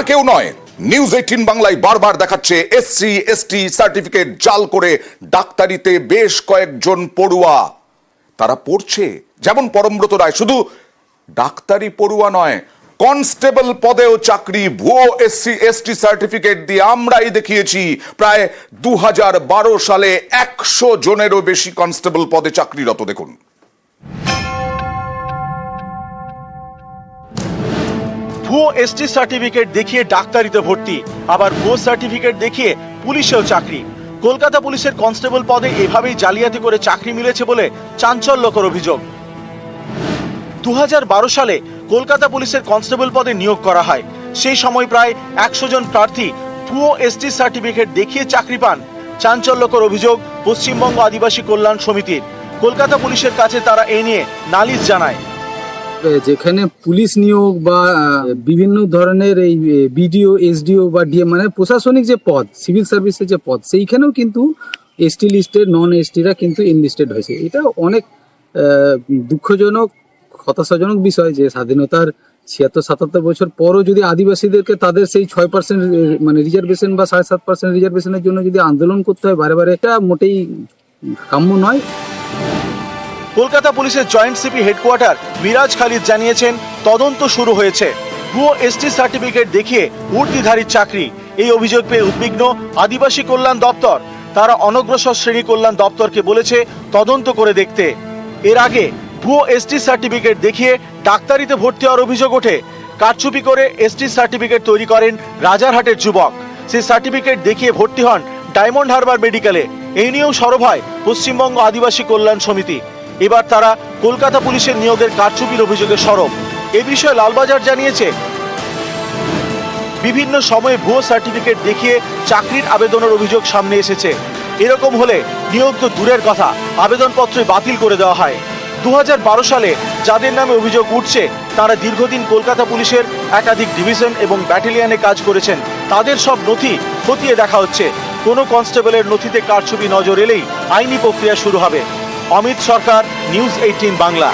আর কেউ নয়, নিউজ 18 বাংলায় বারবার দেখাচ্ছে এসসি এসটি সার্টিফিকেট জাল করে ডাক্তারিতে বেশ কয়েকজন পড়ুয়া তারা পড়ছে। যেমন পরমব্রত রায়, শুধু ডাক্তারি পড়ুয়া নয়, কনস্টেবল পদেও চাকরি ভুয়ো এসসি এসটি সার্টিফিকেট দিয়ে আমরাই দেখিয়েছি। প্রায় 2012 সালে 100 জনেরও বেশি কনস্টেবল পদে চাকরিরত। দেখুন, ভুয়ো এসটি সার্টিফিকেট দেখিয়ে ডাক্তারিতে ভর্তি, আবার ভুয়ো সার্টিফিকেট দেখিয়ে পুলিশেও চাকরি। কলকাতা পুলিশের কনস্টেবল পদে এভাবেই জালিয়াতি করে চাকরি মিলেছে বলে চাঞ্চল্যকর অভিযোগ। 2012 সালে কলকাতা পুলিশের কনস্টেবল পদে নিয়োগ করা হয়। সেই সময় প্রায় 100 জন প্রার্থী ভুয়ো এসটি সার্টিফিকেট দেখিয়ে চাকরি পান। চাঞ্চল্যকর অভিযোগ পশ্চিমবঙ্গ আদিবাসী কল্যাণ সমিতির। কলকাতা পুলিশের কাছে তারা এ নিয়ে নালিশ জানায়। যেখানে পুলিশ নিয়োগ বা বিভিন্ন ধরনের এই বিডিও এসডিও বা ডিএম মানে প্রশাসনিক যে পদ, সিভিল সার্ভিসের যে পদ, সেইখানেও কিন্তু এসটি লিস্টের নন এসটিরা কিন্তু এনলিস্টেড হয়েছে। এটা অনেক দুঃখজনক, হতাশাজনক বিষয় যে স্বাধীনতার 76-77 বছর পরও যদি আদিবাসীদেরকে তাদের সেই 6% মানে রিজার্ভেশন বা 7.5% রিজার্ভেশনের জন্য যদি আন্দোলন করতে হয় বারে বারে, এটা মোটেই কাম্য নয়। কলকাতা পুলিশের joint CP headquarter Miraj Khalid জানিয়েছেন, তদন্ত শুরু হয়েছে। ভুয়ো এসটি সার্টিফিকেট দেখিয়ে ঊর্ধ্বধারীর চাকরি, এই অভিযোগ পেয়ে উদ্বিগ্ন আদিবাসী কল্যাণ দপ্তর। তারা অনগ্রসর শ্রেণী কল্যাণ দপ্তরকে বলেছে তদন্ত করে দেখতে। এর আগে ভুয়ো এসটি সার্টিফিকেট দেখিয়ে ডাক্তারিতে ভর্তি হওয়ার অভিযোগ ওঠে। কারচুপি করে এসটি সার্টিফিকেট তৈরি করেন রাজারহাটের যুবক। সেই সার্টিফিকেট দেখিয়ে ভর্তি হন ডায়মন্ড হারবার মেডিকেলে। এই নিয়েও সরব হয় পশ্চিমবঙ্গ আদিবাসী কল্যাণ সমিতি। এবার তারা কলকাতা পুলিশের নিয়োগের কারচুপির অভিযোগে সরব। এ বিষয়ে লালবাজার জানিয়েছে, বিভিন্ন সময়ে ভুয়ো সার্টিফিকেট দেখিয়ে চাকরির আবেদনের অভিযোগ সামনে এসেছে। এরকম হলে নিয়োগ তো দূরের কথা, আবেদনপত্রই বাতিল করে দেওয়া হয়। 2012 সালে যাদের নামে অভিযোগ উঠছে তারা দীর্ঘদিন কলকাতা পুলিশের একাধিক ডিভিশন এবং ব্যাটালিয়নে কাজ করেছেন। তাদের সব নথি খতিয়ে দেখা হচ্ছে। কোনো কনস্টেবলের নথিতে কারচুপি নজর এলেই আইনি প্রক্রিয়া শুরু হবে। অমিত সরকার, নিউজ 18 বাংলা।